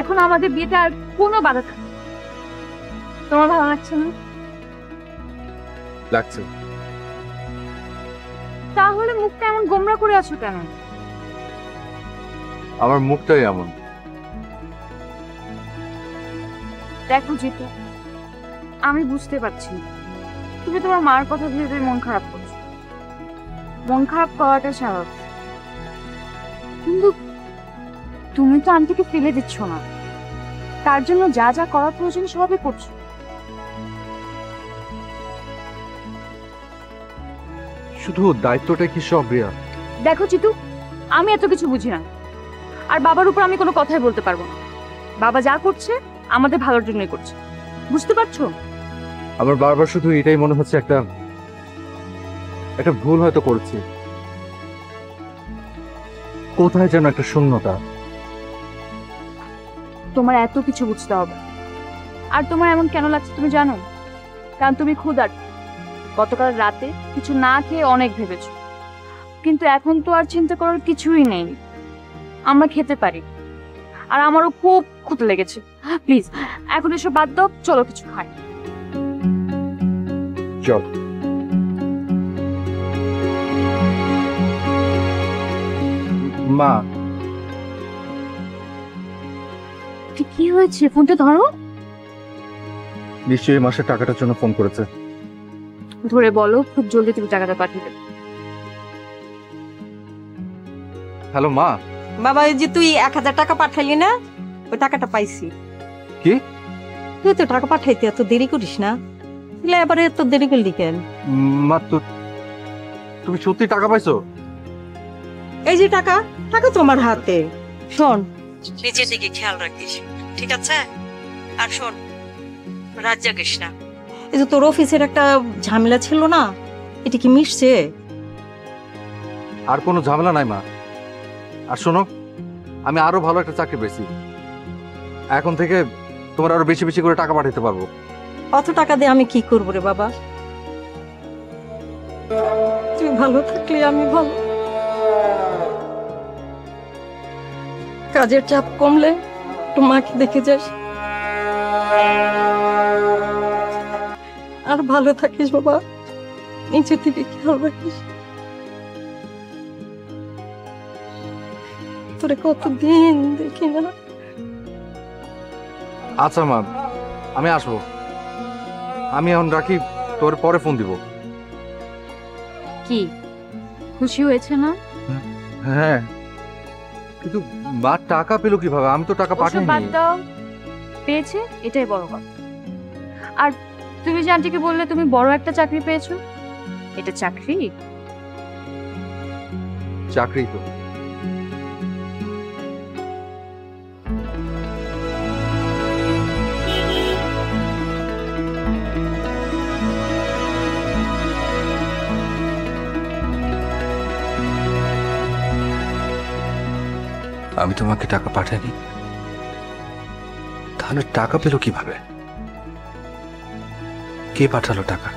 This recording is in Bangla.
এখন আমাদের বিয়েতে আর কোনো বাধা থাকবে না। তোমার ভালো লাগছে না? লাগছে। তাহলে মুখটা এমন গোমরা করে আছো কেন? আমার মুখটাই এমন। দেখো জিতু, আমি বুঝতে পারছি তুমি তোমার মার কথা ভেবে মন খারাপ করছো। মন খারাপ করাটা স্বাভাবিক, কিন্তু তুমি তো আন্টিকে ফেলে দিচ্ছ না। তার জন্য যা যা করার প্রয়োজন সবই করছো। শুধু দায়িত্বটা কি সব রিয়া? দেখো জিতু, আমি এত কিছু বুঝি না, আর বাবার উপর আমি কোনো কথাই বলতে পারবো না। বাবা যা করছে আমাদের ভালোর জন্যই করছে, বুঝতে পারছো? আমার বারবার শুধু এটাই মনে হচ্ছে একটা একটা ভুল হয়তো করেছি। কোথায় যেন একটা শূন্যতা। তোমার এত কিছু বুঝতে হবে, আর তোমার এমন কেন লাগছে তুমি জানো? কারণ তুমি ক্ষুধার্ত। গতকাল রাতে কিছু না খেয়ে অনেক ভেবেছো, কিন্তু এখন তো আর চিন্তা করার কিছুই নেই। আমরা খেতে পারি, আর আমারও খুব ক্ষুধা লেগেছে। প্লিজ এখন এসব বাদ দাও, চলো কিছু খাই। চল। মা, কি হয়েছে? ফোনটা ধরো। নিশ্চয়ই মাসের টাকাটার জন্য ফোন করেছে। ধরে বলো, খুব জলদি তুমি টাকাটা পাঠিয়ে দেবে। হ্যালো মা। বাবা, এই যে তুই 1000 টাকা পাঠাইলি না, ওই টাকাটা পাইছি। কি? তুই তো টাকা পাঠাইতে এত দেরি করিস না, এবারে এত দেরি করলি কেন? মা, তুমি সত্যি টাকা পাইছো? এই যে টাকা, টাকা তোমার হাতে। শোন, নিজের দিকে খেয়াল রাখিস, ঠিক আছে? আর শোন, রাত জাগিস না। এই যে তোর অফিসের একটা ঝামেলা ছিল না, এটা কি মিশছে? আর কোনো ঝামেলা নাই মা। আর শোনো, আমি আরো ভালো একটা চাকরি পেয়েছি। এখন থেকে তোমার আরো বেশি বেশি করে টাকা পাঠাতে পারবো। অত টাকা দিয়ে আমি কি করবো রে বাবা? তুই ভালো থাকলে আমি ভালো। কাজের চাপ কমলে একটু মাকে দেখে যাস, আর ভালো থাকিস বাবা। নিচের দিকে খেয়াল রাখিস। তোরে কতদিন দেখি না। আচ্ছা মা, আমি আসবো। আমি এখন রাখি, তোর পরে ফোন দিব। কি খুশি হয়েছে না? হ্যাঁ, কিন্তু মা টাকা পেলো কিভাবে? আমি তো টাকা ওসব বাদ পাঠাইনি। দাও, পেয়েছে এটাই বড় কথা। আর তুমি যে আন্টিকে বললে তুমি বড় একটা চাকরি পেয়েছো, এটা চাকরি? চাকরি তো। আমি তোমাকে টাকা পাঠাইনি, তাহলে টাকা পেলো কিভাবে? কে পাঠালো টাকা?